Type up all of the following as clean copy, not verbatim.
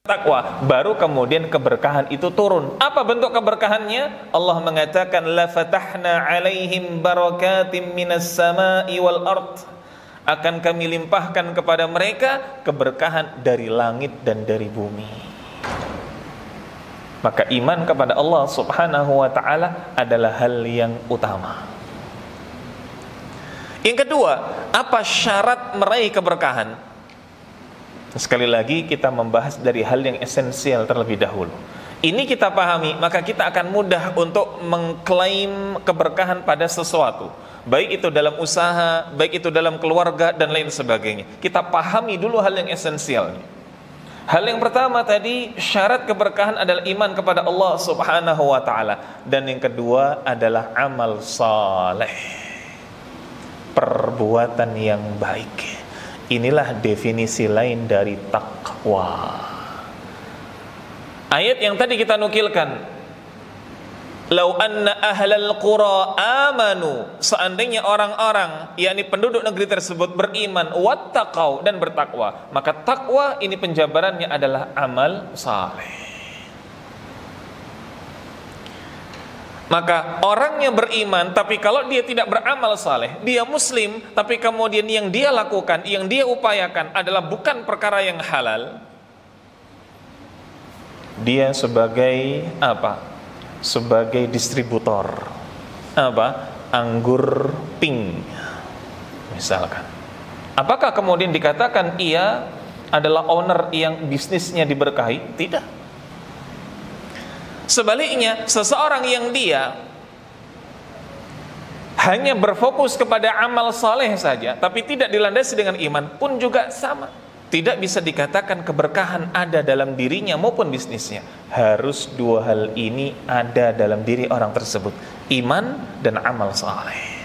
takwa, baru kemudian keberkahan itu turun. Apa bentuk keberkahannya? Allah mengatakan la fatahna alaihim barakatim minas sama'i wal ard, akan kami limpahkan kepada mereka keberkahan dari langit dan dari bumi. Maka iman kepada Allah Subhanahu wa ta'ala adalah hal yang utama. Yang kedua, apa syarat meraih keberkahan? Sekali lagi kita membahas dari hal yang esensial terlebih dahulu. Ini kita pahami, maka kita akan mudah untuk mengklaim keberkahan pada sesuatu, baik itu dalam usaha, baik itu dalam keluarga, dan lain sebagainya. Kita pahami dulu hal yang esensialnya. Hal yang pertama tadi, syarat keberkahan adalah iman kepada Allah Subhanahu wa ta'ala. Dan yang kedua adalah amal saleh, perbuatan yang baik. Inilah definisi lain dari takwa. Ayat yang tadi kita nukilkan, lau anna ahlal qura amanu, seandainya orang-orang, yakni penduduk negeri tersebut beriman, wattaqau, dan bertakwa, maka takwa ini penjabarannya adalah amal saleh. Maka orang yang beriman tapi kalau dia tidak beramal saleh, dia muslim tapi kemudian yang dia lakukan, yang dia upayakan adalah bukan perkara yang halal, dia sebagai apa? Sebagai distributor apa? Anggur pink misalkan. Apakah kemudian dikatakan ia adalah owner yang bisnisnya diberkahi? Tidak. Sebaliknya, seseorang yang dia hanya berfokus kepada amal saleh saja tapi tidak dilandasi dengan iman pun juga sama. Tidak bisa dikatakan keberkahan ada dalam dirinya maupun bisnisnya. Harus dua hal ini ada dalam diri orang tersebut, iman dan amal saleh.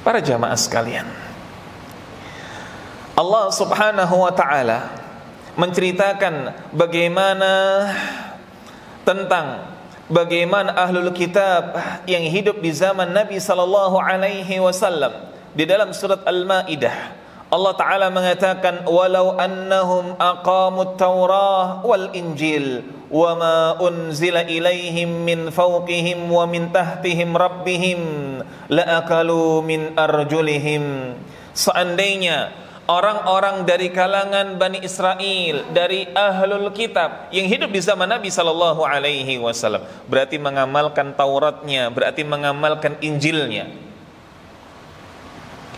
Para jamaah sekalian, Allah Subhanahu wa ta'ala menceritakan bagaimana ahlul kitab yang hidup di zaman Nabi sallallahu alaihi wasallam. Di dalam surat Al-Maidah Allah Ta'ala mengatakan, walau annahum aqamut taurah wal injil wa ma unzila ilaihim min fawqihim wa min tahtihim rabbihim la'akalu min arjulihim. Seandainya orang-orang dari kalangan Bani Israel, dari ahlul kitab yang hidup di zaman Nabi sallallahu alaihi wasallam, berarti mengamalkan Tauratnya, berarti mengamalkan Injilnya,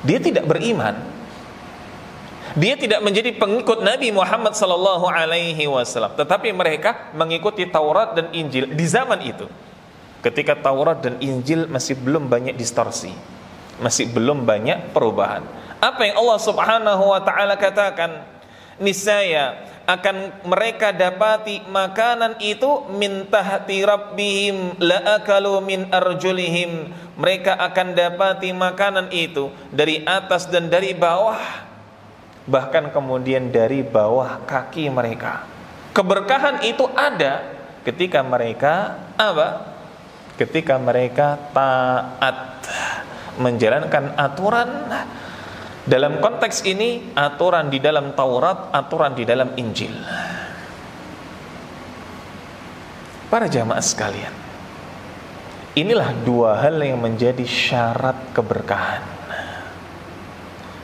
dia tidak beriman, dia tidak menjadi pengikut Nabi Muhammad sallallahu alaihi wasallam, tetapi mereka mengikuti Taurat dan Injil di zaman itu, ketika Taurat dan Injil masih belum banyak distorsi, masih belum banyak perubahan. Apa yang Allah Subhanahu wa ta'ala katakan? Niscaya akan mereka dapati makanan itu min tahti rabbihim la'akalu min arjulihim. Mereka akan dapati makanan itu dari atas dan dari bawah, bahkan kemudian dari bawah kaki mereka. Keberkahan itu ada ketika mereka apa? Ketika mereka taat, menjalankan aturan. Dalam konteks ini, aturan di dalam Taurat, aturan di dalam Injil. Para jamaah sekalian, inilah dua hal yang menjadi syarat keberkahan.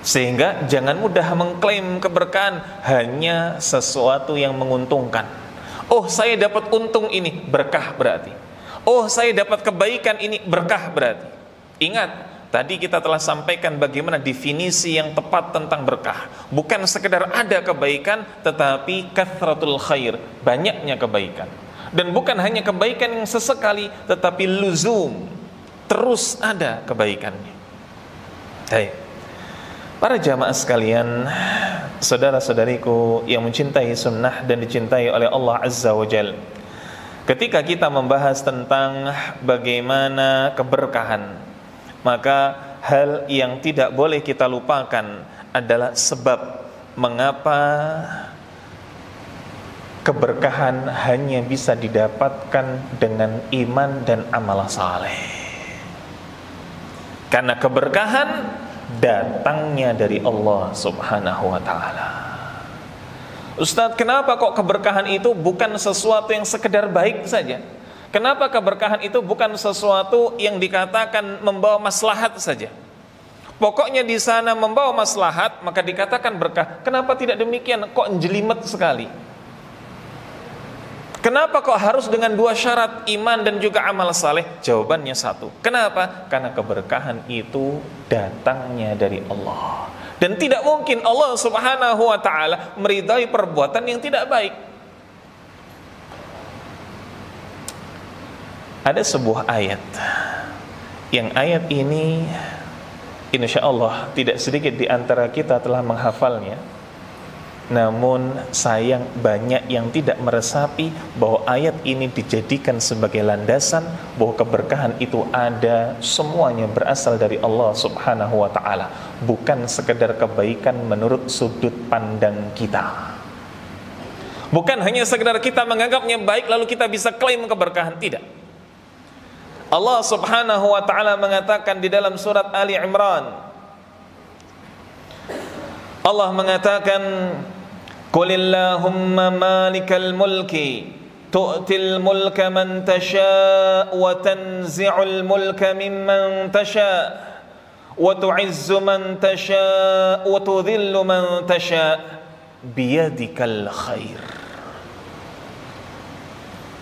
Sehingga jangan mudah mengklaim keberkahan hanya sesuatu yang menguntungkan. Oh, saya dapat untung ini, berkah berarti. Oh, saya dapat kebaikan ini, berkah berarti. Ingat, tadi kita telah sampaikan bagaimana definisi yang tepat tentang berkah. Bukan sekedar ada kebaikan, tetapi kathratul khair, banyaknya kebaikan. Dan bukan hanya kebaikan yang sesekali, tetapi luzum, terus ada kebaikannya. Baik. Para jamaah sekalian, saudara-saudariku yang mencintai sunnah dan dicintai oleh Allah Azza wa Jal, ketika kita membahas tentang bagaimana keberkahan, maka hal yang tidak boleh kita lupakan adalah sebab mengapa keberkahan hanya bisa didapatkan dengan iman dan amal saleh. Karena keberkahan datangnya dari Allah Subhanahu wa ta'ala. Ustadz, kenapa kok keberkahan itu bukan sesuatu yang sekedar baik saja? Kenapa keberkahan itu bukan sesuatu yang dikatakan membawa maslahat saja? Pokoknya di sana membawa maslahat, maka dikatakan berkah. Kenapa tidak demikian? Kok jelimet sekali? Kenapa kok harus dengan dua syarat, iman dan juga amal saleh? Jawabannya satu. Kenapa? Karena keberkahan itu datangnya dari Allah. Dan tidak mungkin Allah subhanahu wa ta'ala meridai perbuatan yang tidak baik. Ada sebuah ayat, yang ayat ini insya Allah tidak sedikit di antara kita telah menghafalnya. Namun sayang banyak yang tidak meresapi bahwa ayat ini dijadikan sebagai landasan bahwa keberkahan itu ada, semuanya berasal dari Allah subhanahu wa ta'ala, bukan sekedar kebaikan menurut sudut pandang kita. Bukan hanya sekedar kita menganggapnya baik lalu kita bisa klaim keberkahan, tidak. Allah subhanahu wa ta'ala mengatakan di dalam surat Ali Imran, Allah mengatakan, Qulillahumma malikal mulki tu'til mulka man tasha' wa tanzi'ul mulka mimman tasha' wa tu'izzu man tasha' wa tudhillu man tasha' biyadikal khair.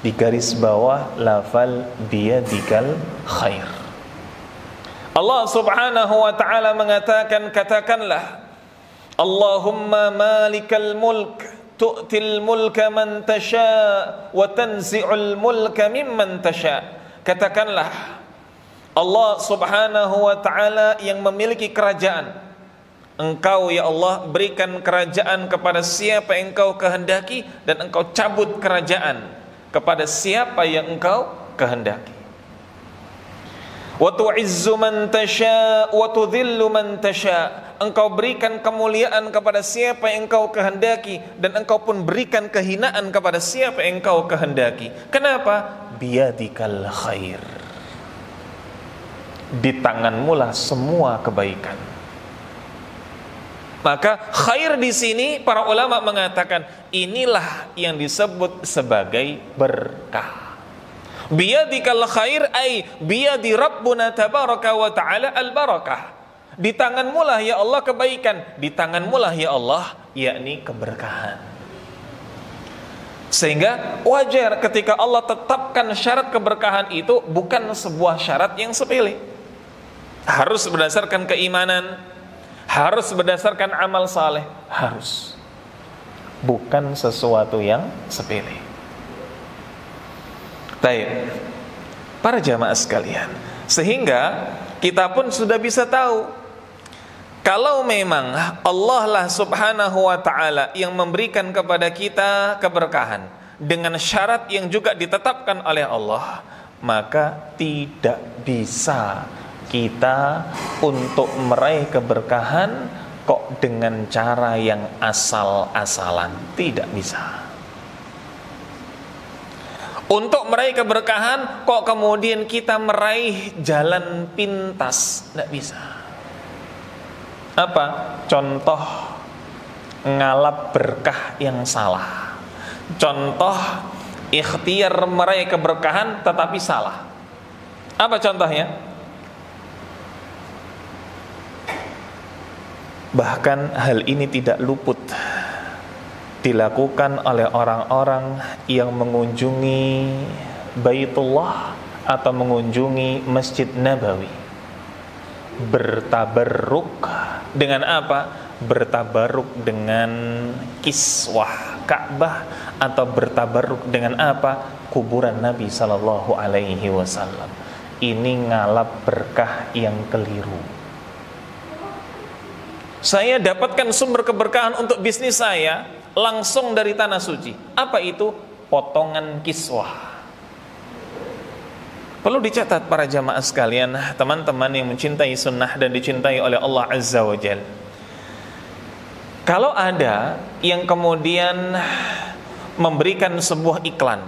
Di garis bawah lafal biyadikal khair. Allah subhanahu wa ta'ala mengatakan, katakanlah, Allahumma malikal mulk tu'til mulka man tasha' wa tanzi'ul mulka mimman tasha'. Katakanlah, Allah subhanahu wa ta'ala yang memiliki kerajaan, Engkau ya Allah berikan kerajaan kepada siapa yang Engkau kehendaki, dan Engkau cabut kerajaan kepada siapa yang Engkau kehendaki. Wa tu'izzu man tasha' wa tudhillu man tasha'. Engkau berikan kemuliaan kepada siapa yang Engkau kehendaki, dan Engkau pun berikan kehinaan kepada siapa yang Engkau kehendaki. Kenapa? Biyadikal khair. Di tanganmu lah semua kebaikan. Maka khair di sini para ulama mengatakan inilah yang disebut sebagai berkah. Biyadikal khair ay biyadi Rabbuna tabaraka wa ta'ala al-barakah. Di tanganmu lah ya Allah kebaikan, di tanganmu lah ya Allah yakni keberkahan. Sehingga wajar ketika Allah tetapkan syarat keberkahan itu bukan sebuah syarat yang sepele. Harus berdasarkan keimanan, harus berdasarkan amal saleh, harus. Bukan sesuatu yang sepele. Baik, para jamaah sekalian, sehingga kita pun sudah bisa tahu kalau memang Allah lah subhanahu wa ta'ala yang memberikan kepada kita keberkahan dengan syarat yang juga ditetapkan oleh Allah, maka tidak bisa kita untuk meraih keberkahan kok dengan cara yang asal-asalan. Tidak bisa. Untuk meraih keberkahan kok kemudian kita meraih jalan pintas, tidak bisa. Apa? Contoh ngalap berkah yang salah. Contoh ikhtiar meraih keberkahan tetapi salah. Apa contohnya? Bahkan hal ini tidak luput dilakukan oleh orang-orang yang mengunjungi Baitullah atau mengunjungi Masjid Nabawi. Bertabarruk dengan apa? Bertabarruk dengan kiswah Ka'bah, atau bertabarruk dengan apa? Kuburan Nabi sallallahu alaihi wasallam. Ini ngalap berkah yang keliru. Saya dapatkan sumber keberkahan untuk bisnis saya langsung dari tanah suci. Apa itu? Potongan kiswah. Perlu dicatat para jamaah sekalian, teman-teman yang mencintai sunnah dan dicintai oleh Allah Azza wa Jal. Kalau ada yang kemudian memberikan sebuah iklan,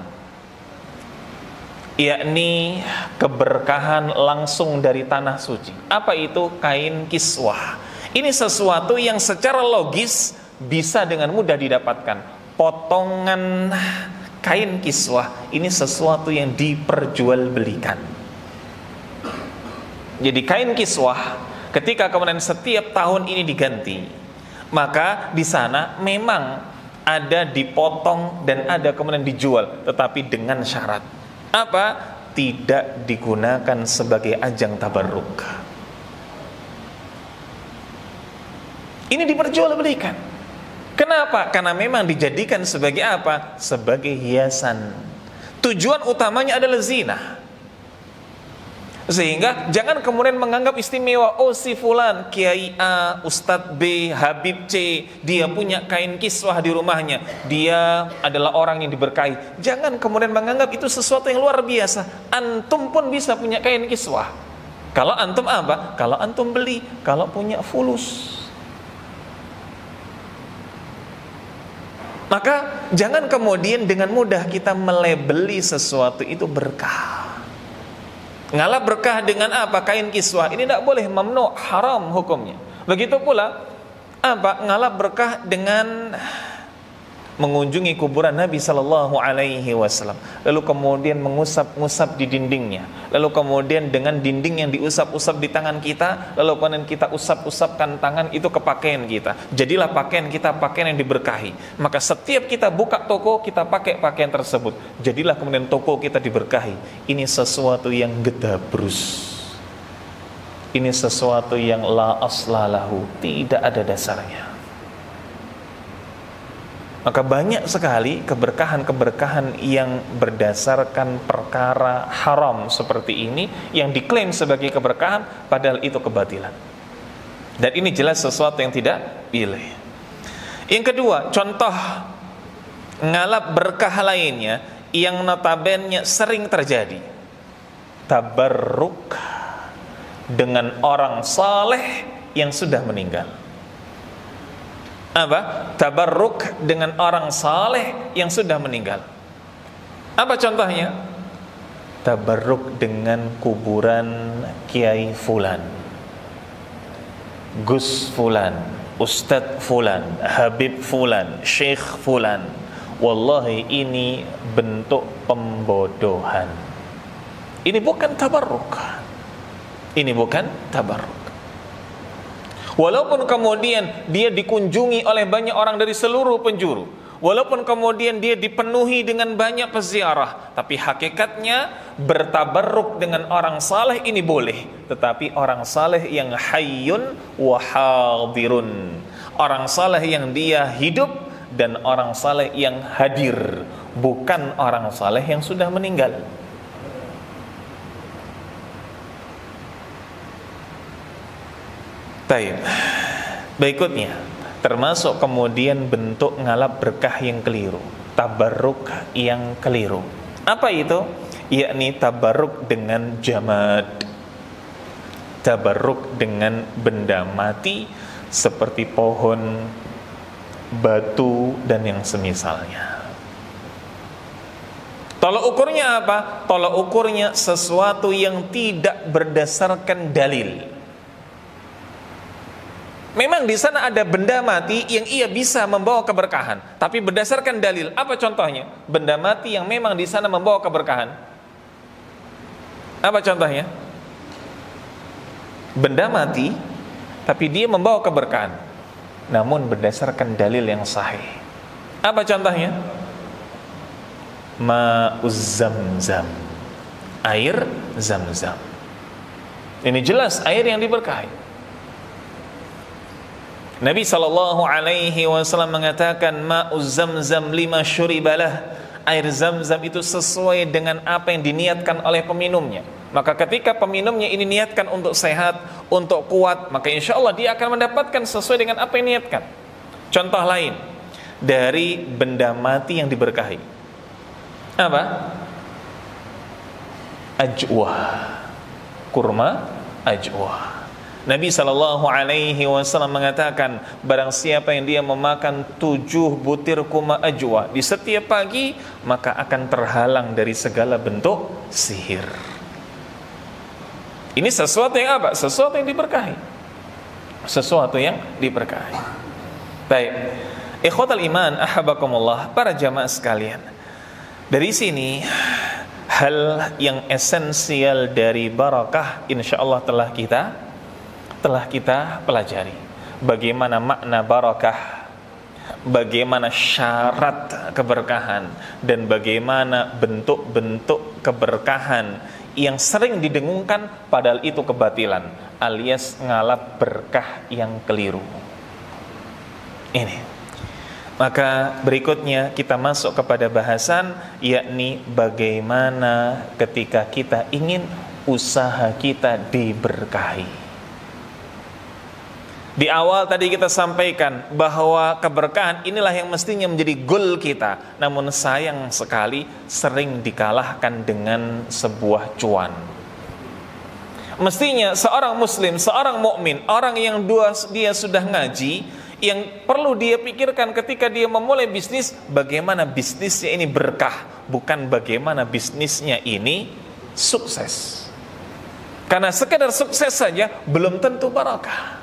yakni keberkahan langsung dari tanah suci. Apa itu? Kain kiswah. Ini sesuatu yang secara logis bisa dengan mudah didapatkan. potongan kain kiswah ini sesuatu yang diperjualbelikan. Jadi kain kiswah ketika kemudian setiap tahun ini diganti, maka di sana memang ada dipotong dan ada kemudian dijual, tetapi dengan syarat apa? Tidak digunakan sebagai ajang tabarruk. Ini diperjualbelikan. Kenapa? Karena memang dijadikan sebagai apa? Sebagai hiasan. Tujuan utamanya adalah zina. Sehingga jangan kemudian menganggap istimewa, oh si fulan, Kiai A, Ustadz B, Habib C, dia punya kain kiswah di rumahnya, dia adalah orang yang diberkahi. Jangan kemudian menganggap itu sesuatu yang luar biasa. Antum pun bisa punya kain kiswah. Kalau antum apa? Kalau antum beli, kalau punya fulus. Maka jangan kemudian dengan mudah kita melabeli sesuatu itu berkah. Ngalap berkah dengan apa? Kain kiswah. Ini tidak boleh, mamnu, haram hukumnya. Begitu pula apa? Ngalap berkah dengan mengunjungi kuburan Nabi sallallahu alaihi wasallam, lalu kemudian mengusap-ngusap di dindingnya, lalu kemudian dengan dinding yang diusap-usap di tangan kita, lalu kemudian kita usap-usapkan tangan itu ke pakaian kita, jadilah pakaian kita pakaian yang diberkahi. Maka setiap kita buka toko, kita pakai pakaian tersebut, jadilah kemudian toko kita diberkahi. Ini sesuatu yang gedabrus, ini sesuatu yang la aslalahu, tidak ada dasarnya. Maka banyak sekali keberkahan-keberkahan yang berdasarkan perkara haram seperti ini yang diklaim sebagai keberkahan, padahal itu kebatilan. Dan ini jelas sesuatu yang tidak boleh. Yang kedua, contoh ngalap berkah lainnya yang notabene sering terjadi. Tabarruk dengan orang saleh yang sudah meninggal. Apa? Tabarruk dengan orang saleh yang sudah meninggal. Apa contohnya? Tabarruk dengan kuburan Kiai Fulan, Gus Fulan, Ustadz Fulan, Habib Fulan, Syekh Fulan. Wallahi ini bentuk pembodohan. Ini bukan tabarruk. Ini bukan tabarruk. Walaupun kemudian dia dikunjungi oleh banyak orang dari seluruh penjuru, walaupun kemudian dia dipenuhi dengan banyak peziarah, tapi hakikatnya bertabarruk dengan orang saleh ini boleh, tetapi orang saleh yang hayyun wa hadirun, orang saleh yang dia hidup dan orang saleh yang hadir, bukan orang saleh yang sudah meninggal. Baik. Berikutnya, termasuk kemudian bentuk ngalap berkah yang keliru, tabarruk yang keliru. Apa itu? Yakni tabarruk dengan jamad, tabarruk dengan benda mati seperti pohon, batu dan yang semisalnya. Tolak ukurnya apa? Tolak ukurnya sesuatu yang tidak berdasarkan dalil. Memang di sana ada benda mati yang ia bisa membawa keberkahan, tapi berdasarkan dalil. Apa contohnya? Benda mati yang memang di sana membawa keberkahan. Apa contohnya? Benda mati, tapi dia membawa keberkahan, namun berdasarkan dalil yang sahih. Apa contohnya? Ma'uz Zamzam, air Zamzam. Ini jelas air yang diberkahi. Nabi SAW mengatakan ma'uz zamzam lima syuribalah, air zamzam itu sesuai dengan apa yang diniatkan oleh peminumnya. Maka ketika peminumnya ini niatkan untuk sehat, untuk kuat, maka insya Allah dia akan mendapatkan sesuai dengan apa yang niatkan. Contoh lain dari benda mati yang diberkahi, apa? Ajwah, kurma ajwah. Nabi SAW mengatakan, barang siapa yang dia memakan 7 butir kurma ajwa di setiap pagi, maka akan terhalang dari segala bentuk sihir. Ini sesuatu yang apa? Sesuatu yang diberkahi. Sesuatu yang diberkahi. Baik. Ikhwatal iman, ahabakumullah, para jamaah sekalian. Dari sini hal yang esensial dari barakah insyaallah telah kita pelajari. Bagaimana makna barakah, bagaimana syarat keberkahan, dan bagaimana bentuk-bentuk keberkahan yang sering didengungkan padahal itu kebatilan, alias ngalap berkah yang keliru. Ini. Maka berikutnya kita masuk kepada bahasan, yakni bagaimana ketika kita ingin usaha kita diberkahi. Di awal tadi kita sampaikan bahwa keberkahan inilah yang mestinya menjadi goal kita, namun sayang sekali sering dikalahkan dengan sebuah cuan. Mestinya seorang muslim, seorang mukmin, orang yang dia sudah ngaji, yang perlu dia pikirkan ketika dia memulai bisnis, bagaimana bisnisnya ini berkah, bukan bagaimana bisnisnya ini sukses. Karena sekedar sukses saja belum tentu barakah.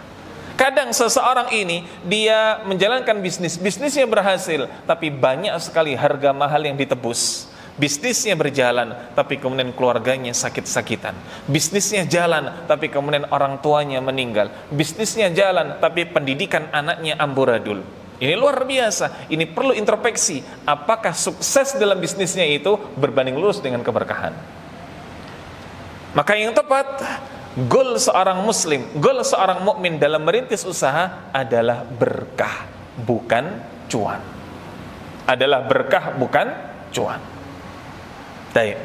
Kadang seseorang ini dia menjalankan bisnisnya berhasil, tapi banyak sekali harga mahal yang ditebus. Bisnisnya berjalan, tapi kemudian keluarganya sakit-sakitan. Bisnisnya jalan, tapi kemudian orang tuanya meninggal. Bisnisnya jalan, tapi pendidikan anaknya amburadul. Ini luar biasa. Ini perlu introspeksi. Apakah sukses dalam bisnisnya itu berbanding lurus dengan keberkahan? Maka yang tepat, goal seorang muslim, goal seorang mukmin dalam merintis usaha adalah berkah, bukan cuan. Adalah berkah, bukan cuan. Baik.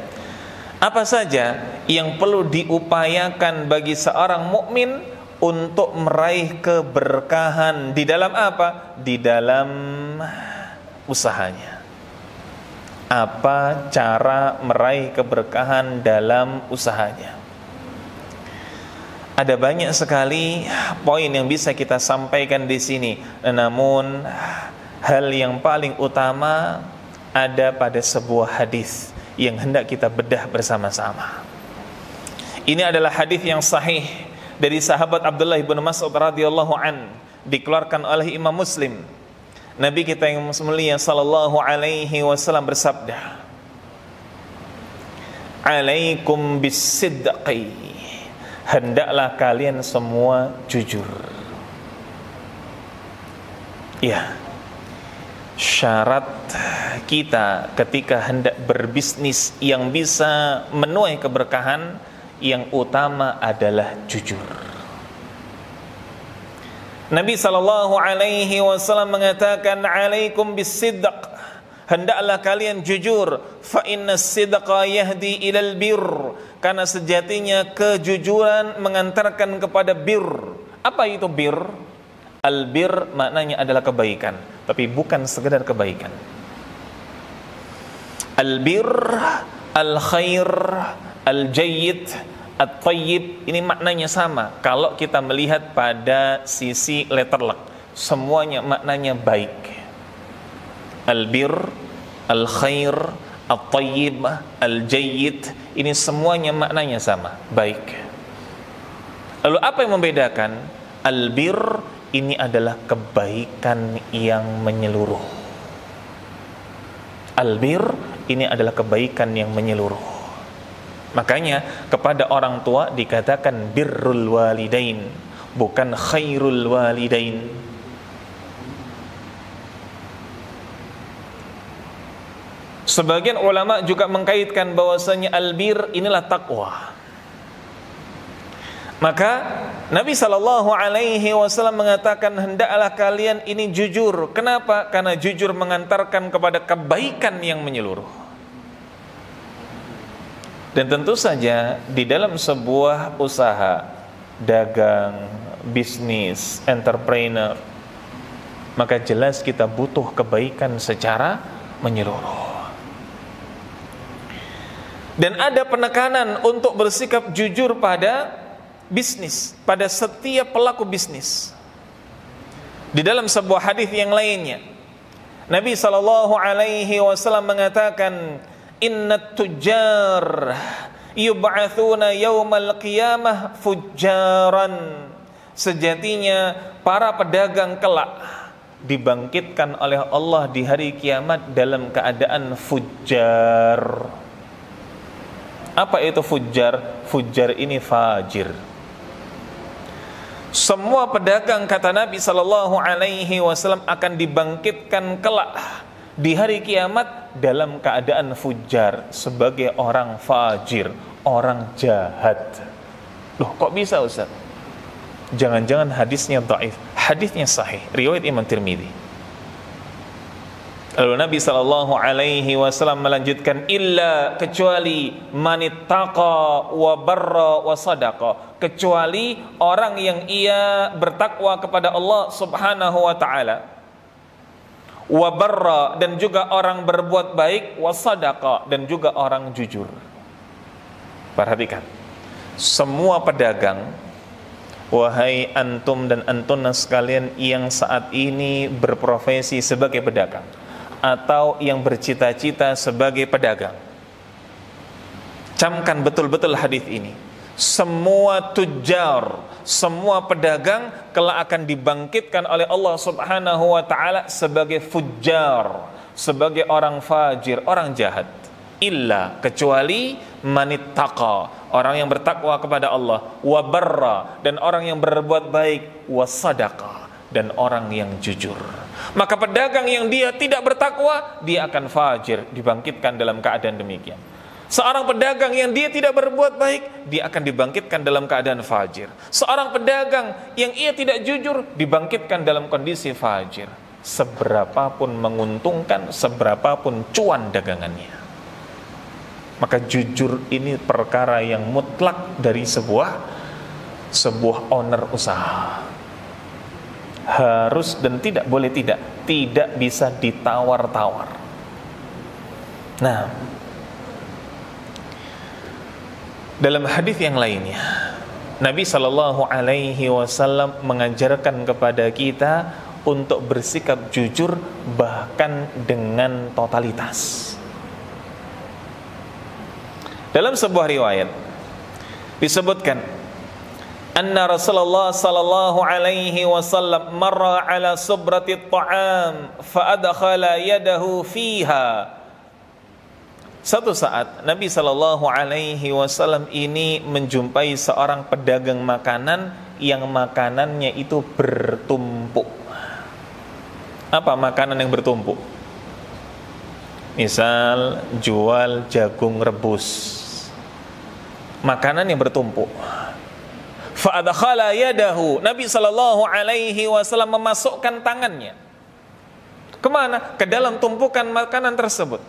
Apa saja yang perlu diupayakan bagi seorang mukmin untuk meraih keberkahan di dalam apa? Di dalam usahanya. Apa cara meraih keberkahan dalam usahanya? Ada banyak sekali poin yang bisa kita sampaikan di sini. Namun hal yang paling utama ada pada sebuah hadis yang hendak kita bedah bersama-sama. Ini adalah hadis yang sahih dari sahabat Abdullah bin Mas'ud radhiyallahu an, dikeluarkan oleh Imam Muslim. Nabi kita yang mulia sallallahu alaihi wasallam bersabda, "Alaikum bis-sidqi." Hendaklah kalian semua jujur. Ya. Syarat kita ketika hendak berbisnis yang bisa menuai keberkahan, yang utama adalah jujur. Nabi SAW mengatakan, "Alaikum bis-sidq." Hendaklah kalian jujur. Fa inna as-sidqa yahdi ilal birr. Karena sejatinya kejujuran mengantarkan kepada bir. Apa itu bir? Al-bir maknanya adalah kebaikan, tapi bukan sekedar kebaikan. Al-bir, al-khair, al-jayyid, at-tayyib, ini maknanya sama. Kalau kita melihat pada sisi letterlock, semuanya maknanya baik. Al-bir, al-khair, at-tayyib, al-jayyid, ini semuanya maknanya sama, baik. Lalu apa yang membedakan? Al-bir ini adalah kebaikan yang menyeluruh. Al-bir ini adalah kebaikan yang menyeluruh. Makanya kepada orang tua dikatakan birrul walidain, bukan khairul walidain. Sebagian ulama juga mengkaitkan bahwasanya al-bir inilah takwa. Maka Nabi SAW mengatakan hendaklah kalian ini jujur. Kenapa? Karena jujur mengantarkan kepada kebaikan yang menyeluruh. Dan tentu saja di dalam sebuah usaha, dagang, bisnis, entrepreneur, maka jelas kita butuh kebaikan secara menyeluruh. Dan ada penekanan untuk bersikap jujur pada bisnis, pada setiap pelaku bisnis. Di dalam sebuah hadis yang lainnya, Nabi SAW mengatakan, "Innat tujjar yub'atsuna yaumal qiyamah fujjaran." Sejatinya para pedagang kelak dibangkitkan oleh Allah di hari kiamat dalam keadaan fujjar. Apa itu fujjar? Fujjar ini fajir. Semua pedagang, kata Nabi SAW, akan dibangkitkan kelak di hari kiamat dalam keadaan fujjar, sebagai orang fajir, orang jahat. Loh, kok bisa Ustaz? Jangan-jangan hadisnya dhaif. Hadisnya sahih, riwayat Imam Tirmidzi. Lalu Nabi SAW melanjutkan, illa, kecuali manittaqa wa barra wa sadaqa, kecuali orang yang ia bertakwa kepada Allah Subhanahu wa taala, wa barra, dan juga orang berbuat baik, wa sadaqa, dan juga orang jujur. Perhatikan, semua pedagang, wahai antum dan antuna sekalian yang saat ini berprofesi sebagai pedagang atau yang bercita-cita sebagai pedagang, camkan betul-betul hadis ini. Semua tujar, semua pedagang kelak akan dibangkitkan oleh Allah Subhanahu wa taala sebagai fujjar, sebagai orang fajir, orang jahat. Illa, kecuali manittaqa, orang yang bertakwa kepada Allah, wa barra, dan orang yang berbuat baik, wa sadaqa, dan orang yang jujur. Maka pedagang yang dia tidak bertakwa, dia akan fajir, dibangkitkan dalam keadaan demikian. Seorang pedagang yang dia tidak berbuat baik, dia akan dibangkitkan dalam keadaan fajir. Seorang pedagang yang ia tidak jujur, dibangkitkan dalam kondisi fajir. Seberapapun menguntungkan, seberapapun cuan dagangannya. Maka jujur ini perkara yang mutlak dari sebuah owner usaha. Harus dan tidak boleh tidak bisa ditawar-tawar. Nah, dalam hadis yang lainnya, Nabi SAW mengajarkan kepada kita untuk bersikap jujur bahkan dengan totalitas. Dalam sebuah riwayat disebutkan, anna Rasulullah sallallahu alaihi wasallam marra ala subrati at-ta'am fa adkhala yadahu fiha. Satu saat Nabi sallallahu alaihi wasallam ini menjumpai seorang pedagang makanan yang makanannya itu bertumpuk. Apa makanan yang bertumpuk? Misal jual jagung rebus, makanan yang bertumpuk. Fa adkhala yadahu, Nabi sallallahu alaihi wasallam memasukkan tangannya kemana? Ke dalam tumpukan makanan tersebut.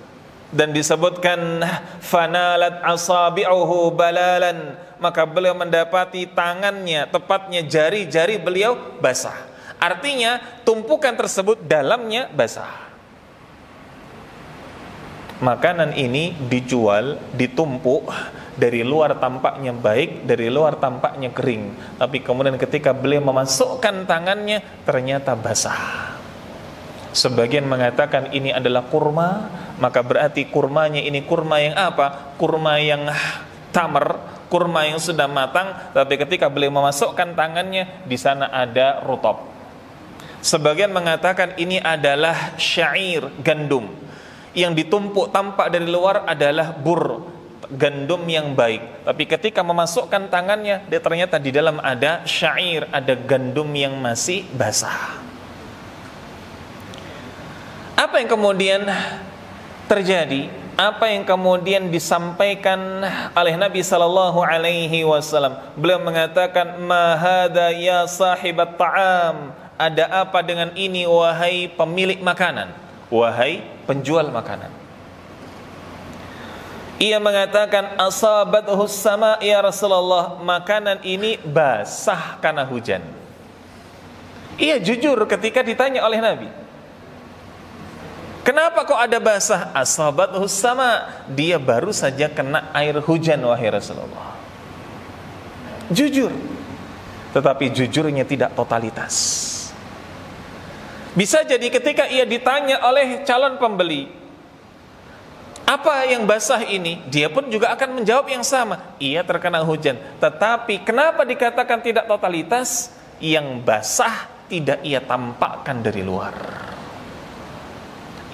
Dan disebutkan fanalat asabi'uhu balalan, maka beliau mendapati tangannya, tepatnya jari-jari beliau basah. Artinya tumpukan tersebut dalamnya basah. Makanan ini dijual, ditumpuk, dari luar tampaknya baik, dari luar tampaknya kering, tapi kemudian ketika beliau memasukkan tangannya ternyata basah. Sebagian mengatakan ini adalah kurma, maka berarti kurmanya ini kurma yang apa? Kurma yang tamar, kurma yang sudah matang, tapi ketika beliau memasukkan tangannya di sana ada rutab. Sebagian mengatakan ini adalah syair, gandum. Yang ditumpuk tampak dari luar adalah bur, gandum yang baik, tapi ketika memasukkan tangannya, dia ternyata di dalam ada syair, ada gandum yang masih basah. Apa yang kemudian terjadi? Apa yang kemudian disampaikan oleh Nabi sallallahu alaihi wasallam? Beliau mengatakan, "Ma hadza ya sahibat ta'am?" Ada apa dengan ini wahai pemilik makanan, wahai penjual makanan? Ia mengatakan, asabathu sama ya Rasulullah, makanan ini basah karena hujan. Ia jujur ketika ditanya oleh Nabi, kenapa kok ada basah? Asabathu sama, dia baru saja kena air hujan wahai Rasulullah. Jujur, tetapi jujurnya tidak totalitas. Bisa jadi ketika ia ditanya oleh calon pembeli, apa yang basah ini? Dia pun juga akan menjawab yang sama. Ia terkena hujan. Tetapi kenapa dikatakan tidak totalitas? Yang basah tidak ia tampakkan dari luar.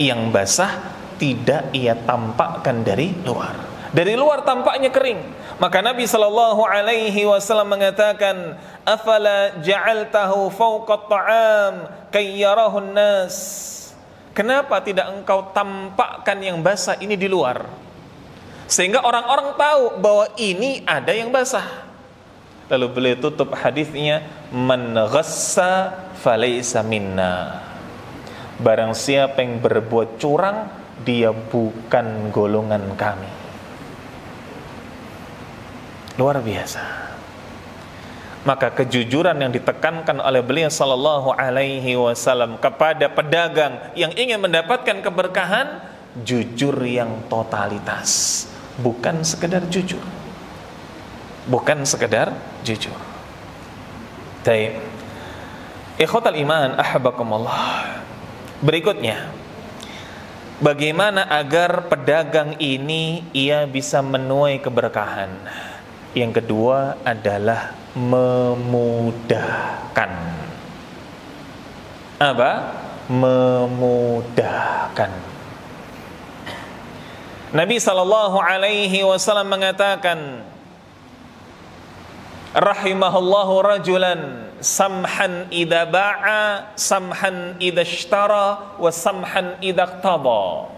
Yang basah tidak ia tampakkan dari luar. Dari luar tampaknya kering. Maka Nabi SAW mengatakan, afala ja'altahu fawqa ta'am kayyarahun nas. Kenapa tidak engkau tampakkan yang basah ini di luar, sehingga orang-orang tahu bahwa ini ada yang basah. Lalu beliau tutup hadisnya, man ghassa falaysa minna. Barang siapa yang berbuat curang, dia bukan golongan kami. Luar biasa. Maka kejujuran yang ditekankan oleh beliau sallallahu alaihi wasallam kepada pedagang yang ingin mendapatkan keberkahan, jujur yang totalitas, bukan sekedar jujur. Bukan sekedar jujur. Baik. Ikhwatal iman, ahabbakumullah. Berikutnya, bagaimana agar pedagang ini ia bisa menuai keberkahan? Yang kedua adalah memudahkan. Apa? Memudahkan. Nabi sallallahu alaihi wasallam mengatakan, rahimahullahu rajulan samhan idza ba'a, samhan idza ishtara, wa samhan idza iqtada.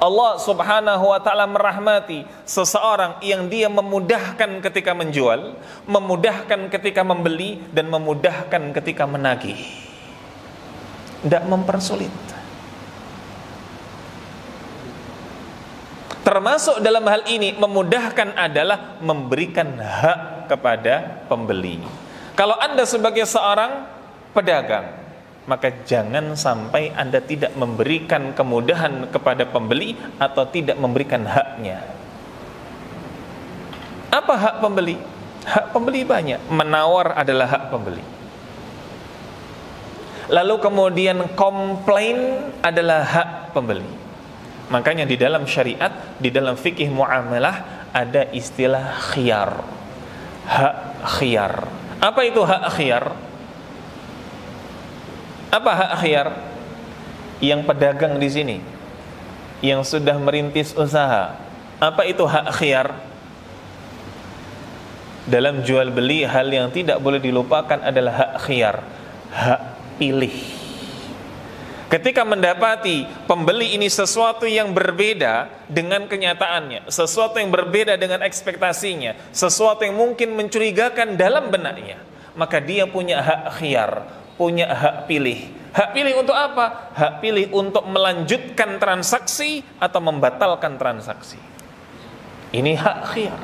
Allah subhanahu wa ta'ala merahmati seseorang yang dia memudahkan ketika menjual, memudahkan ketika membeli, dan memudahkan ketika menagih. Tidak mempersulit. Termasuk dalam hal ini, memudahkan adalah memberikan hak kepada pembeli. Kalau Anda sebagai seorang pedagang, maka jangan sampai Anda tidak memberikan kemudahan kepada pembeli atau tidak memberikan haknya. Apa hak pembeli? Hak pembeli banyak. Menawar adalah hak pembeli. Lalu kemudian komplain adalah hak pembeli. Makanya di dalam syariat, di dalam fikih muamalah ada istilah khiyar. Hak khiyar. Apa itu hak khiyar? Apa hak khiyar? Yang pedagang di sini, yang sudah merintis usaha, apa itu hak khiyar? Dalam jual beli, hal yang tidak boleh dilupakan adalah hak khiyar, hak pilih. Ketika mendapati pembeli ini sesuatu yang berbeda dengan kenyataannya, sesuatu yang berbeda dengan ekspektasinya, sesuatu yang mungkin mencurigakan dalam benaknya, maka dia punya hak khiyar, punya hak pilih. Hak pilih untuk apa? Hak pilih untuk melanjutkan transaksi atau membatalkan transaksi. Ini hak khiyar.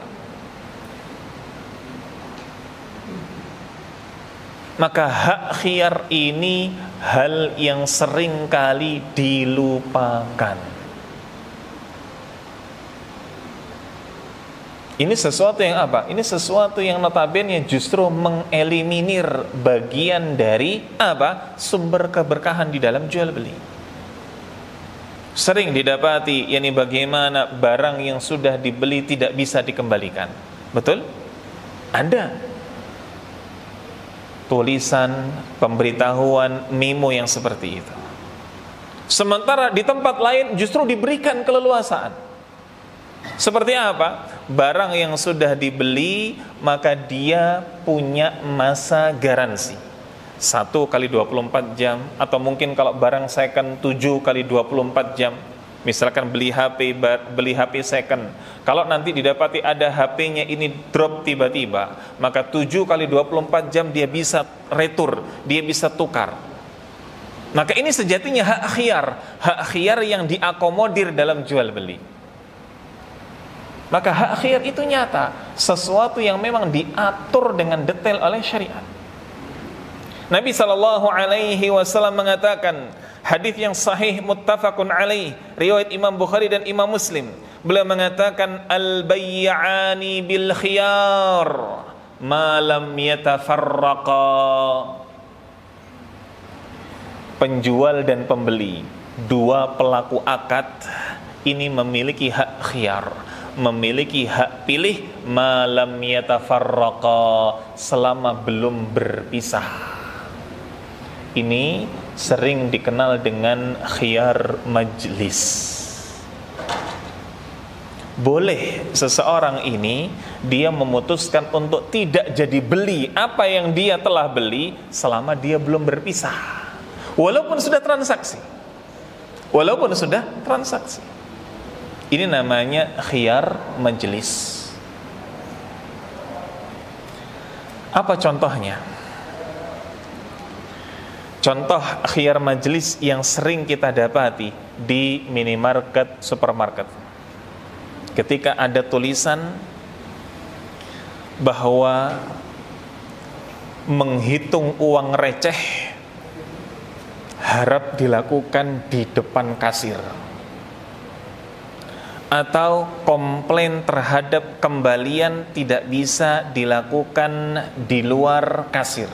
Maka hak khiyar ini hal yang sering kali dilupakan. Ini sesuatu yang apa? Ini sesuatu yang notabene justru mengeliminir bagian dari apa? Sumber keberkahan di dalam jual beli. Sering didapati, yakni bagaimana barang yang sudah dibeli tidak bisa dikembalikan. Betul? Ada tulisan, pemberitahuan, memo yang seperti itu. Sementara di tempat lain justru diberikan keleluasaan. Seperti apa? Barang yang sudah dibeli, maka dia punya masa garansi 1 kali 24 jam, atau mungkin kalau barang second 7 kali 24 jam. Misalkan beli HP second, kalau nanti didapati ada HP-nya ini drop tiba-tiba, maka 7 kali 24 jam dia bisa retur, dia bisa tukar. Maka ini sejatinya hak khiyar yang diakomodir dalam jual beli. Maka hak khiyar itu nyata, sesuatu yang memang diatur dengan detail oleh syariat. Nabi SAW mengatakan, hadis yang sahih muttafaqun alaih, riwayat Imam Bukhari dan Imam Muslim. Beliau mengatakan, al-bayyani bil khiyar ma lam yatafarraqa. Penjual dan pembeli, dua pelaku akad ini memiliki hak khiyar, memiliki hak pilih ma lam yatafarraqa, selama belum berpisah. Ini sering dikenal dengan khiyar majlis. Boleh seseorang ini dia memutuskan untuk tidak jadi beli apa yang dia telah beli selama dia belum berpisah, walaupun sudah transaksi. Ini namanya khiyar majlis. Apa contohnya? Contoh khiyar majlis yang sering kita dapati di minimarket, supermarket. Ketika ada tulisan bahwa menghitung uang receh harap dilakukan di depan kasir, atau komplain terhadap kembalian tidak bisa dilakukan di luar kasir.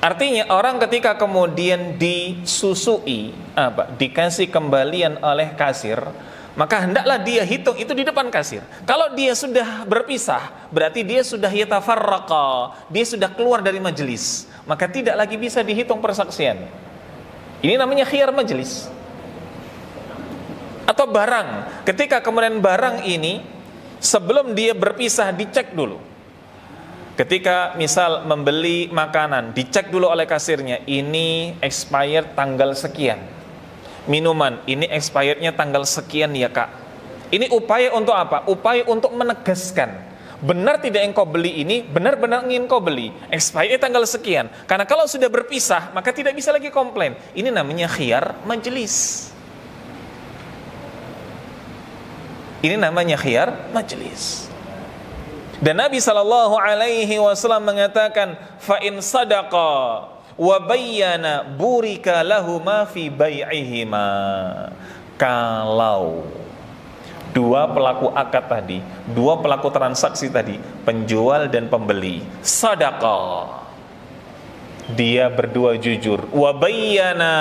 Artinya orang ketika kemudian disusui, dikasih kembalian oleh kasir, maka hendaklah dia hitung itu di depan kasir. Kalau dia sudah berpisah, berarti dia sudah yatafarraqa, dia sudah keluar dari majelis, maka tidak lagi bisa dihitung persaksian. Ini namanya khiyar majelis. Atau barang, ketika kemudian barang ini sebelum dia berpisah dicek dulu. Ketika misal membeli makanan, dicek dulu oleh kasirnya, ini expired tanggal sekian. Minuman, ini expirednya tanggal sekian ya kak. Ini upaya untuk apa? Upaya untuk menegaskan, benar tidak engkau beli ini, benar-benar ingin kau beli, expirednya tanggal sekian. Karena kalau sudah berpisah, maka tidak bisa lagi komplain. Ini namanya khiyar majelis. Dan Nabi SAW mengatakan, fa in sadaqa wa bayyana burika lahuma fi bai'ihima. Kalau dua pelaku akad tadi, dua pelaku transaksi tadi, penjual dan pembeli, sadaqah, dia berdua jujur, wa bayyana,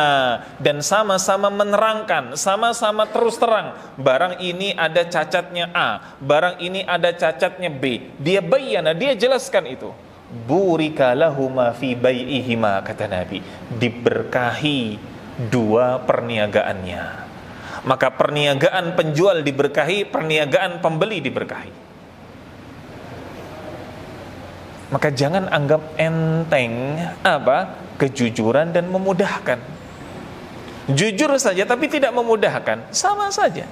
dan sama-sama menerangkan, sama-sama terus terang, barang ini ada cacatnya A, barang ini ada cacatnya B, dia bayyana, dia jelaskan itu. Burika lahuma fi bai'ihima, kata Nabi, diberkahi dua perniagaannya. Maka perniagaan penjual diberkahi, perniagaan pembeli diberkahi. Maka jangan anggap enteng kejujuran dan memudahkan. Jujur saja tapi tidak memudahkan, sama saja.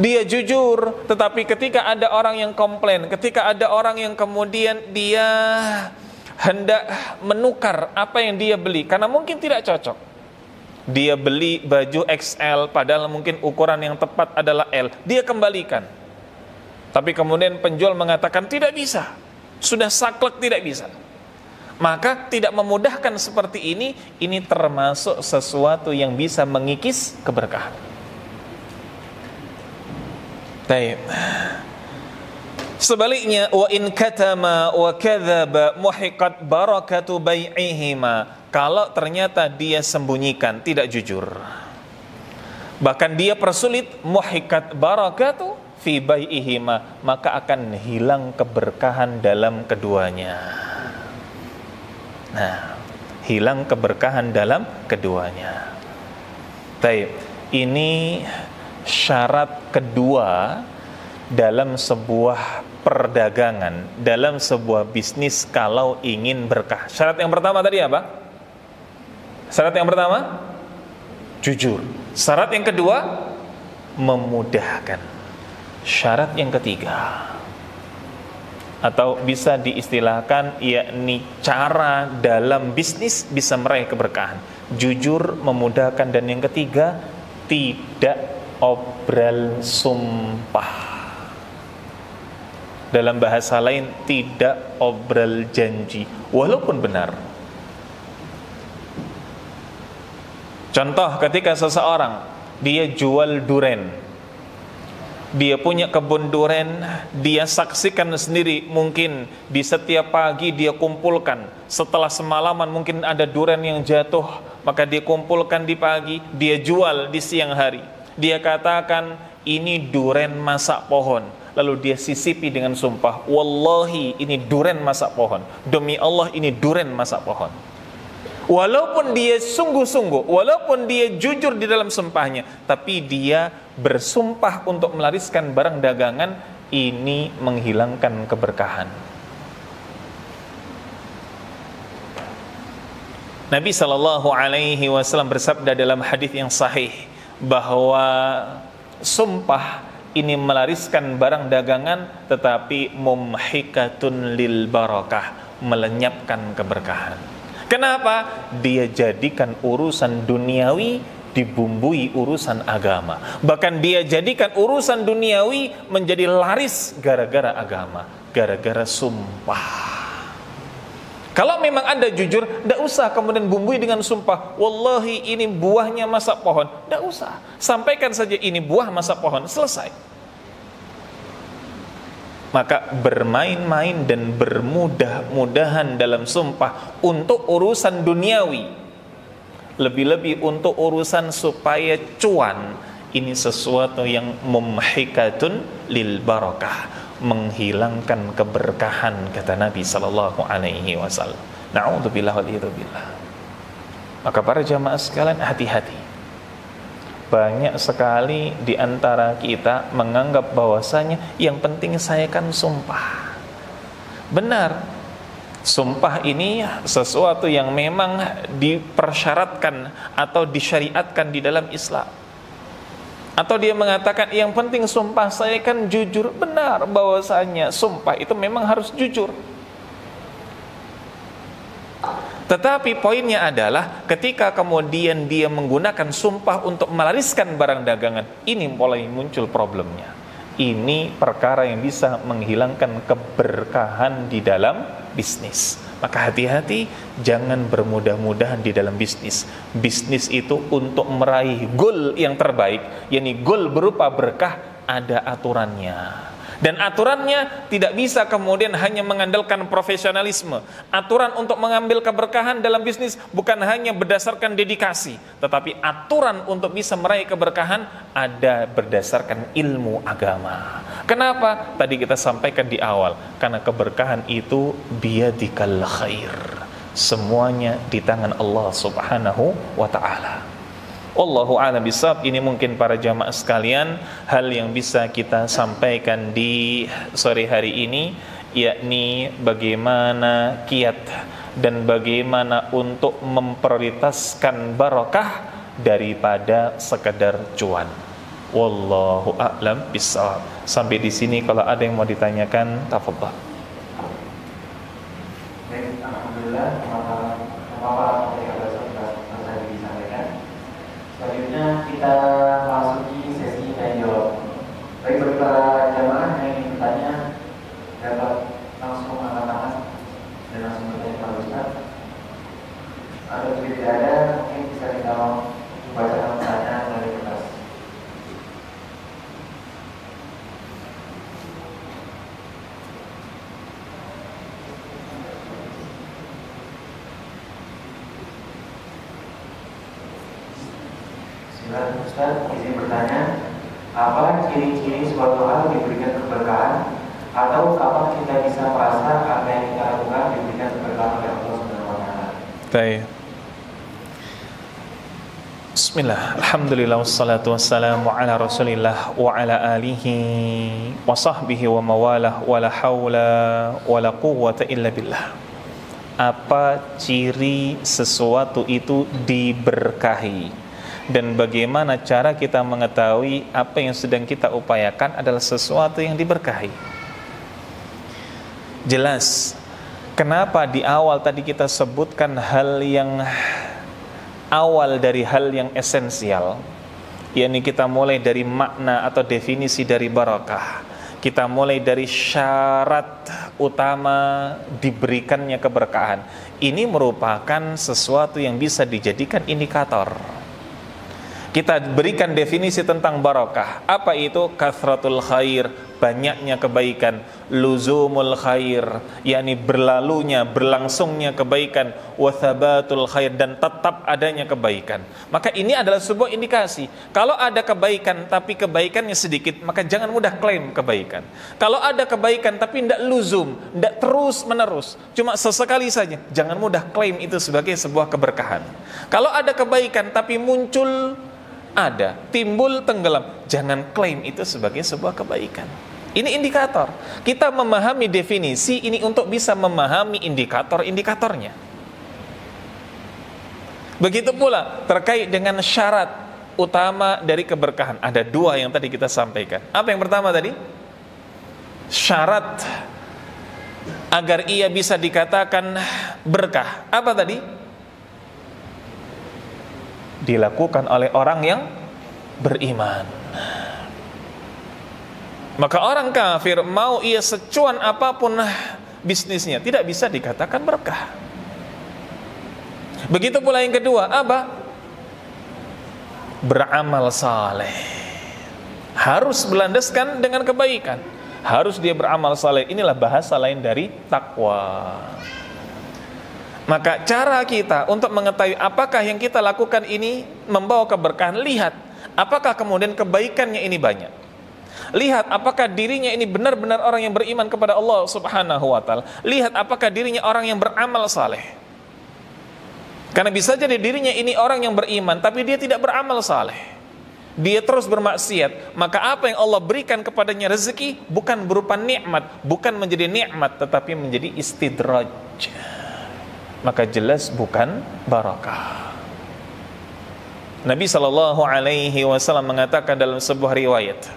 Dia jujur, tetapi ketika ada orang yang komplain, ketika ada orang yang kemudian dia hendak menukar apa yang dia beli, karena mungkin tidak cocok. Dia beli baju XL, padahal mungkin ukuran yang tepat adalah L. Dia kembalikan. Tapi kemudian penjual mengatakan tidak bisa, sudah saklek tidak bisa. Maka tidak memudahkan seperti ini termasuk sesuatu yang bisa mengikis keberkahan. Baik. Sebaliknya, wa in katama wa kadzaba muhiqat barakatu bai'ihima. Kalau ternyata dia sembunyikan, tidak jujur, bahkan dia persulit, muhiqat barakatu fi bai'ihima, maka akan hilang keberkahan dalam keduanya. Nah, hilang keberkahan dalam keduanya. Baik, ini syarat kedua dalam sebuah perdagangan, dalam sebuah bisnis kalau ingin berkah. Syarat yang pertama tadi apa? Syarat yang pertama, jujur. Syarat yang kedua, memudahkan. Syarat yang ketiga, atau bisa diistilahkan yakni cara dalam bisnis bisa meraih keberkahan, jujur, memudahkan, dan yang ketiga, tidak obral sumpah. Dalam bahasa lain, tidak obral janji walaupun benar. Contoh, ketika seseorang dia jual duren, dia punya kebun duren, dia saksikan sendiri, mungkin di setiap pagi dia kumpulkan, setelah semalaman mungkin ada duren yang jatuh, maka dia kumpulkan di pagi, dia jual di siang hari. Dia katakan, ini duren masak pohon. Lalu dia sisipi dengan sumpah, wallahi ini duren masak pohon. Demi Allah ini duren masak pohon. Walaupun dia sungguh-sungguh, walaupun dia jujur di dalam sumpahnya, tapi dia bersumpah untuk melariskan barang dagangan, ini menghilangkan keberkahan. Nabi SAW bersabda dalam hadis yang sahih bahwa sumpah ini melariskan barang dagangan, tetapi mumhikatun lil barakah, melenyapkan keberkahan. Kenapa? Dia jadikan urusan duniawi dibumbui urusan agama. Bahkan dia jadikan urusan duniawi menjadi laris gara-gara agama, gara-gara sumpah. Kalau memang Anda jujur, tidak usah kemudian bumbui dengan sumpah, wallahi ini buahnya masak pohon. Tidak usah, sampaikan saja ini buah masak pohon, selesai. Maka bermain-main dan bermudah-mudahan dalam sumpah untuk urusan duniawi, lebih-lebih untuk urusan supaya cuan, ini sesuatu yang mumhikatun lil barakah, menghilangkan keberkahan, kata Nabi SAW. Na'udzubillah wal'idzubillah. Maka para jamaah sekalian, hati-hati. Banyak sekali di antara kita menganggap bahwasanya yang penting saya kan sumpah. Benar, sumpah ini sesuatu yang memang dipersyaratkan atau disyariatkan di dalam Islam. Atau dia mengatakan yang penting sumpah saya kan jujur. Benar bahwasanya sumpah itu memang harus jujur. Tetapi poinnya adalah ketika kemudian dia menggunakan sumpah untuk melariskan barang dagangan, ini mulai muncul problemnya. Ini perkara yang bisa menghilangkan keberkahan di dalam bisnis. Maka hati-hati, jangan bermudah-mudahan di dalam bisnis. Bisnis itu untuk meraih goal yang terbaik, yakni goal berupa berkah, ada aturannya. Dan aturannya tidak bisa kemudian hanya mengandalkan profesionalisme. Aturan untuk mengambil keberkahan dalam bisnis bukan hanya berdasarkan dedikasi, tetapi aturan untuk bisa meraih keberkahan ada berdasarkan ilmu agama. Kenapa? Tadi kita sampaikan di awal, karena keberkahan itu biyadikal khair. Semuanya di tangan Allah Subhanahu wa ta'ala. Wallahu a'lam bishawab. Ini mungkin para jamaah sekalian hal yang bisa kita sampaikan di sore hari ini, yakni bagaimana kiat dan bagaimana untuk memprioritaskan barakah daripada sekedar cuan. Wallahu a'lam bishawab. Sampai di sini, kalau ada yang mau ditanyakan, tafadhal. Alhamdulillah, selanjutnya kita masuki sesi tanya jawab. Baik, bagi para jamaah yang ingin bertanya dapat langsung angkat tangan dan langsung bertanya kepada Ustaz. Atau jika tidak ada, mungkin bisa kita bacakan pertanyaan dari kertas. Ustaz, izin bertanya, apa ciri-ciri suatu hal diberikan keberkahan, atau apa kita bisa merasa apa yang kita lakukan diberikan keberkahan oleh Allah Subhanahu wa taala? Baik. Bismillah, alhamdulillah, wassalatu wassalamu ala rasulillah wa ala alihi wa sahbihi wa mawalah, wa la hawla wa la quwwata illa billah. Apa ciri sesuatu itu diberkahi? Dan bagaimana cara kita mengetahui apa yang sedang kita upayakan adalah sesuatu yang diberkahi? Jelas, kenapa di awal tadi kita sebutkan hal yang awal dari hal yang esensial, yakni kita mulai dari makna atau definisi dari barakah. Kita mulai dari syarat utama diberikannya keberkahan. Ini merupakan sesuatu yang bisa dijadikan indikator. Kita berikan definisi tentang barakah. Apa itu? Kathratul khair, banyaknya kebaikan, luzumul khair, yakni berlalunya, berlangsungnya kebaikan, wa thabatul khair, dan tetap adanya kebaikan. Maka ini adalah sebuah indikasi. Kalau ada kebaikan tapi kebaikannya sedikit, maka jangan mudah klaim kebaikan. Kalau ada kebaikan tapi tidak luzum, tidak terus menerus, cuma sesekali saja, jangan mudah klaim itu sebagai sebuah keberkahan. Kalau ada kebaikan tapi muncul, ada, timbul, tenggelam, jangan klaim itu sebagai sebuah kebaikan. Ini indikator. Kita memahami definisi ini untuk bisa memahami indikator-indikatornya. Begitu pula terkait dengan syarat utama dari keberkahan. Ada dua yang tadi kita sampaikan. Apa yang pertama tadi? Syarat agar ia bisa dikatakan berkah. Apa tadi? Dilakukan oleh orang yang beriman. Maka orang kafir mau ia secuan apapun bisnisnya, tidak bisa dikatakan berkah. Begitu pula yang kedua, apa? Beramal saleh. Harus berlandaskan dengan kebaikan. Harus dia beramal saleh. Inilah bahasa lain dari takwa. Maka cara kita untuk mengetahui apakah yang kita lakukan ini membawa keberkahan, lihat apakah kemudian kebaikannya ini banyak. Lihat apakah dirinya ini benar-benar orang yang beriman kepada Allah Subhanahu wa ta'ala. Lihat apakah dirinya orang yang beramal saleh. Karena bisa jadi dirinya ini orang yang beriman tapi dia tidak beramal saleh. Dia terus bermaksiat, maka apa yang Allah berikan kepadanya rezeki bukan berupa nikmat, bukan menjadi nikmat tetapi menjadi istidraj. Maka jelas bukan barakah. Nabi SAW mengatakan dalam sebuah riwayat,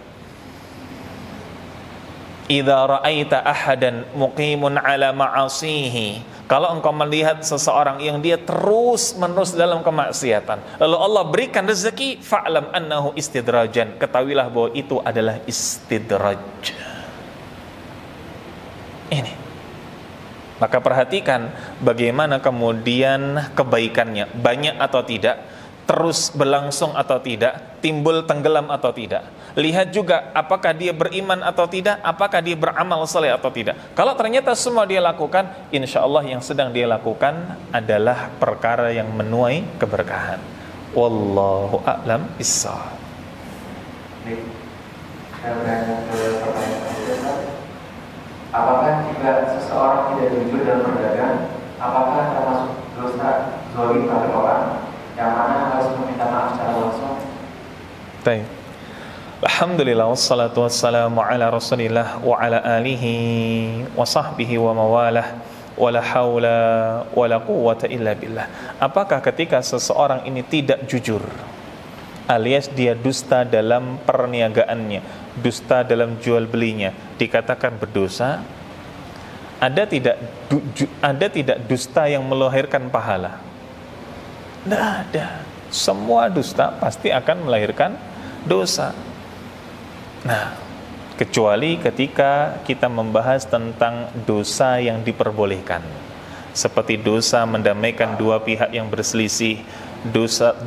idza ra'aita ahadan muqimun ala ma'asihi, kalau engkau melihat seseorang yang dia terus menerus dalam kemaksiatan, lalu Allah berikan rezeki, fa'lam annahu istidrajan, ketahuilah bahwa itu adalah istidraj. Ini. Maka perhatikan bagaimana kemudian kebaikannya, banyak atau tidak, terus berlangsung atau tidak, timbul tenggelam atau tidak. Lihat juga apakah dia beriman atau tidak, apakah dia beramal saleh atau tidak. Kalau ternyata semua dia lakukan, insya Allah yang sedang dia lakukan adalah perkara yang menuai keberkahan. Wallahu a'lam bishawab. Saya bertanya ke pertanyaan selanjutnya, apakah jika seseorang tidak jujur dalam berdagang, apakah termasuk dosa zalim pada orang yang mana harus meminta maaf secara langsung? Baik. Alhamdulillah wassalatu wassalamu ala Rasulillah wa ala alihi wa sahbihi wa mawalah wa la haula wa la quwwata illa billah. Apakah ketika seseorang ini tidak jujur alias dia dusta dalam perniagaannya, dusta dalam jual belinya, dikatakan berdosa? Ada tidak dusta yang melahirkan pahala? Tidak ada. Semua dusta pasti akan melahirkan dosa. Nah, kecuali ketika kita membahas tentang dosa yang diperbolehkan, seperti dosa mendamaikan dua pihak yang berselisih,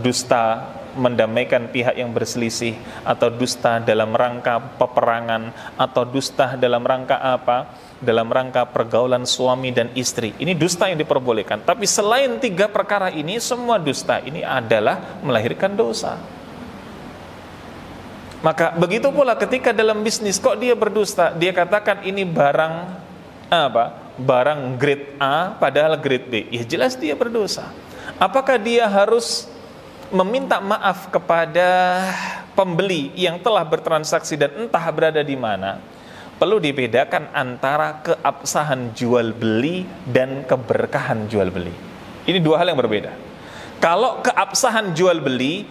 dusta mendamaikan pihak yang berselisih, atau dusta dalam rangka peperangan, atau dusta dalam rangka apa? Dalam rangka pergaulan suami dan istri. Ini dusta yang diperbolehkan. Tapi selain tiga perkara ini, semua dusta ini adalah melahirkan dosa. Maka begitu pula ketika dalam bisnis, kok dia berdusta? Dia katakan ini barang apa? Barang grade A padahal grade B. Ya jelas dia berdosa. Apakah dia harus meminta maaf kepada pembeli yang telah bertransaksi dan entah berada di mana? Perlu dibedakan antara keabsahan jual beli dan keberkahan jual beli. Ini dua hal yang berbeda. Kalau keabsahan jual beli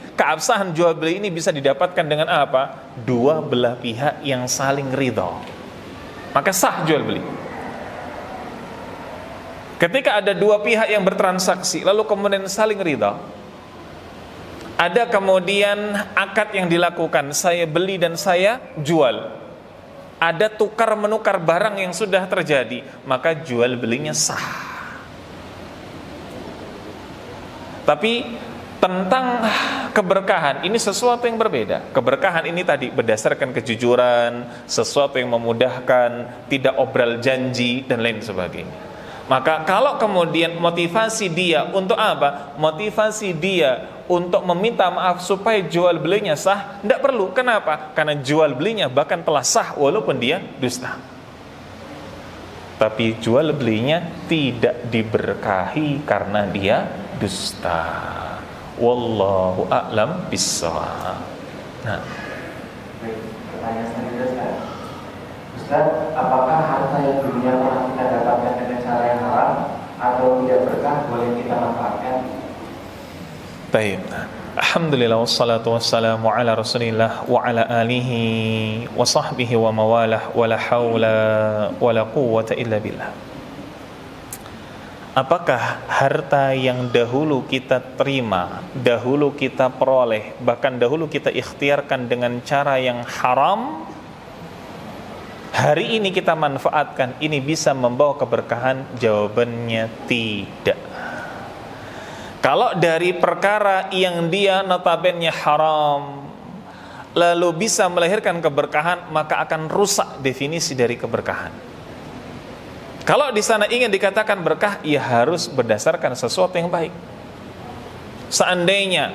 ini bisa didapatkan dengan apa? Dua belah pihak yang saling ridha, maka sah jual beli. Ketika ada dua pihak yang bertransaksi lalu kemudian saling ridha, ada kemudian akad yang dilakukan, saya beli dan saya jual, ada tukar menukar barang yang sudah terjadi, maka jual belinya sah. Tapi tentang keberkahan ini sesuatu yang berbeda. Keberkahan ini tadi berdasarkan kejujuran, sesuatu yang memudahkan, tidak obral janji dan lain sebagainya. Maka kalau kemudian motivasi dia untuk apa? Motivasi dia untuk meminta maaf supaya jual belinya sah, tidak perlu. Kenapa? Karena jual belinya bahkan telah sah walaupun dia dusta. Tapi jual belinya tidak diberkahi karena dia dusta. Wallahu a'lam bissawab. Nah, pertanyaan selanjutnya, Ustaz. Ustaz, apakah harta yang dulunya pernah kita dapatkan dengan cara yang haram atau tidak berkah boleh kita manfaatkan? baik. Alhamdulillah wassalatu wassalamu ala Rasulillah wa ala alihi wa sahbihi wa mawalah wa la haula wa la quwwata illa billah. Apakah harta yang dahulu kita terima, dahulu kita peroleh, bahkan dahulu kita ikhtiarkan dengan cara yang haram, hari ini kita manfaatkan, ini bisa membawa keberkahan? Jawabannya tidak. Kalau dari perkara yang dia notabene haram lalu bisa melahirkan keberkahan, maka akan rusak definisi dari keberkahan. Kalau di sana ingin dikatakan berkah, ya harus berdasarkan sesuatu yang baik. Seandainya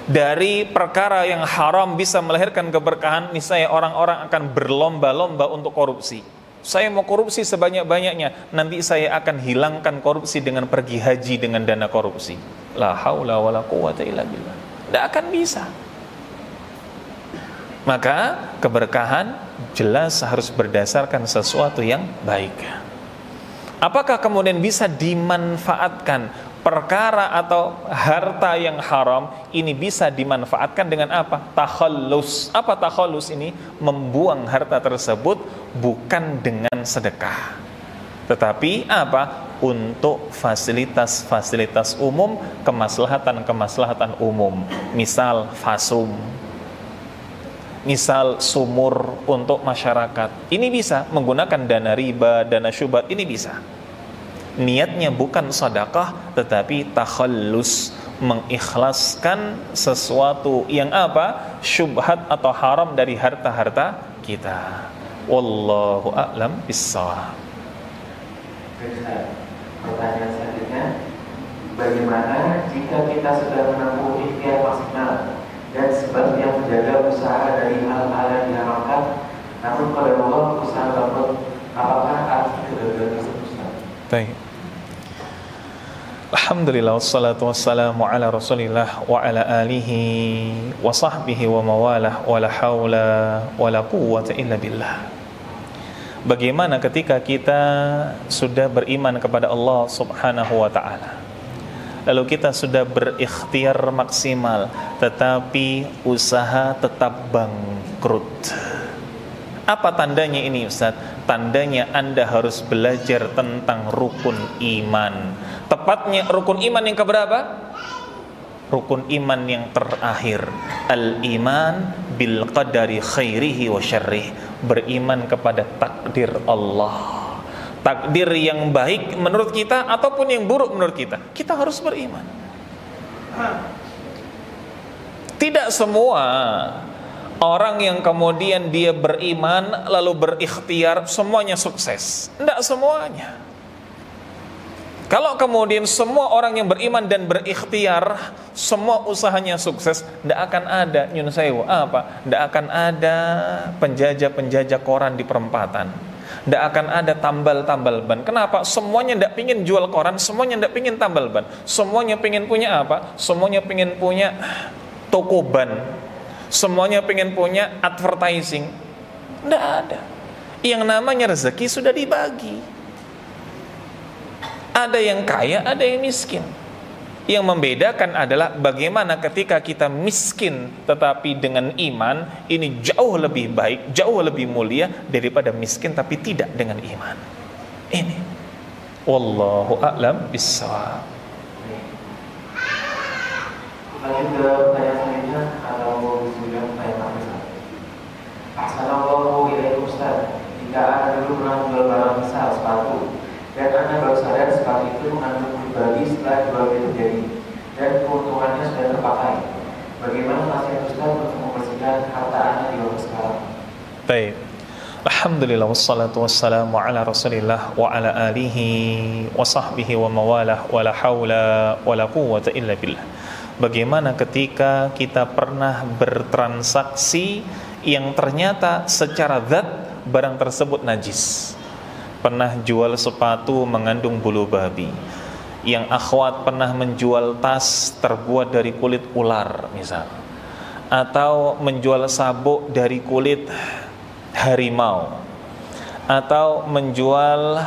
dari perkara yang haram bisa melahirkan keberkahan, niscaya orang-orang akan berlomba-lomba untuk korupsi. Saya mau korupsi sebanyak-banyaknya, nanti saya akan hilangkan korupsi dengan pergi haji dengan dana korupsi. La haula wala quwwata illa billah. Tidak akan bisa. Maka keberkahan jelas harus berdasarkan sesuatu yang baik. Apakah kemudian bisa dimanfaatkan perkara atau harta yang haram ini bisa dimanfaatkan dengan apa? Takhallus. Apa takhallus ini? Membuang harta tersebut bukan dengan sedekah, tetapi apa? Untuk fasilitas-fasilitas umum, kemaslahatan-kemaslahatan umum. Misal fasum, misal sumur untuk masyarakat. Ini bisa menggunakan dana riba, dana syubhat, ini bisa. Niatnya bukan sedekah, tetapi takhallus, mengikhlaskan sesuatu yang apa? Syubhat atau haram dari harta-harta kita. Wallahu a'lam bissawab. Pertanyaan selanjutnya, bagaimana jika kita sudah menempuh ikhtiar maksimal dan sebaliknya menjaga usaha dari hal-hal yang diharamkan, namun pada Allah usaha tersebut, apakah arti kegagalan tersebut? Baik. Alhamdulillah wassalatu wassalamu ala Rasulillah wa ala alihi wa sahbihi wa mawalah wa la haula wa la quwwata illa billah. Bagaimana ketika kita sudah beriman kepada Allah Subhanahu wa ta'ala, lalu kita sudah berikhtiar maksimal, tetapi usaha tetap bangkrut? Apa tandanya ini, Ustaz? Tandanya Anda harus belajar tentang rukun iman. Tepatnya rukun iman yang keberapa? Rukun iman yang terakhir. Al-iman bil qadari khairihi wa syarrih. Beriman kepada takdir Allah. Takdir yang baik menurut kita ataupun yang buruk menurut kita. Kita harus beriman. Tidak semua orang yang kemudian dia beriman lalu berikhtiar semuanya sukses. Tidak semuanya. Kalau kemudian semua orang yang beriman dan berikhtiar semua usahanya sukses, tidak akan ada nyun sewu apa? Tidak akan ada penjajah-penjajah koran di perempatan. Tidak akan ada tambal-tambal ban. Kenapa? Semuanya tidak pingin jual koran, semuanya tidak pingin tambal ban. Semuanya pingin punya apa? Semuanya pingin punya toko ban. Semuanya pengen punya advertising. Tidak ada. Yang namanya rezeki sudah dibagi. Ada yang kaya, ada yang miskin. Yang membedakan adalah bagaimana ketika kita miskin tetapi dengan iman, ini jauh lebih baik, jauh lebih mulia daripada miskin tapi tidak dengan iman. Ini. Wallahu a'lam bissawab. Lanjut ke pertanyaan selanjutnya atau sudah pertanyaan besar. Assalamualaikum warahmatullahi wabarakatuh. Jika Anda dulu pernah jual barang misal sepatu dan Anda baru sadar sepatu itu mengandung pribadi setelah jual itu terjadi, dan keuntungannya sudah terpakai. Bagaimana nasihat Ustaz untuk membersihkan harta anak di waktu sekarang? Baik. Alhamdulillah wassalatu wassalamu ala Rasulillah wa ala alihi wa sahbihi wa mawalah wa la haula wa la quwwata illa billah. Bagaimana ketika kita pernah bertransaksi yang ternyata secara zat barang tersebut najis. Pernah jual sepatu mengandung bulu babi. Yang akhwat pernah menjual tas terbuat dari kulit ular misal. Atau menjual sabuk dari kulit harimau, atau menjual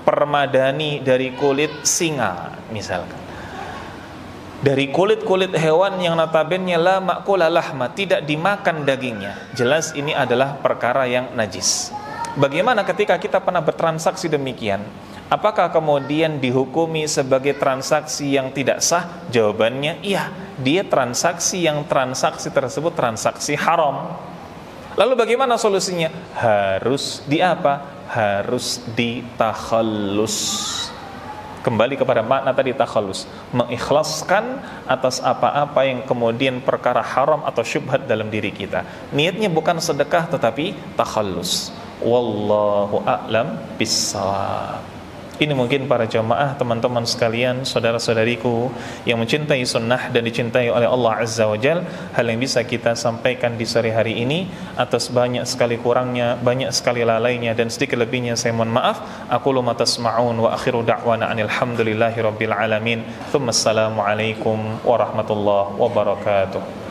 permadani dari kulit singa misalkan, dari kulit-kulit hewan yang notabene la ma'kula lahma, tidak dimakan dagingnya. Jelas ini adalah perkara yang najis. Bagaimana ketika kita pernah bertransaksi demikian? Apakah kemudian dihukumi sebagai transaksi yang tidak sah? Jawabannya iya, dia transaksi tersebut transaksi haram. Lalu bagaimana solusinya? Harus harus ditakhallus. Kembali kepada makna tadi takhallus, mengikhlaskan atas apa-apa yang kemudian perkara haram atau syubhat dalam diri kita. Niatnya bukan sedekah tetapi takhallus. Wallahu a'lam bissawab. Ini mungkin para jamaah, teman-teman sekalian, saudara-saudariku yang mencintai sunnah dan dicintai oleh Allah Azza wa Jal, hal yang bisa kita sampaikan di sore hari ini. Atas banyak sekali kurangnya, banyak sekali lalainya dan sedikit lebihnya saya mohon maaf. Aqulu ma tasma'un wa akhiru da'wana anil hamdulillahi rabbil alamin. Tsumma assalamu alaikum warahmatullahi wabarakatuh.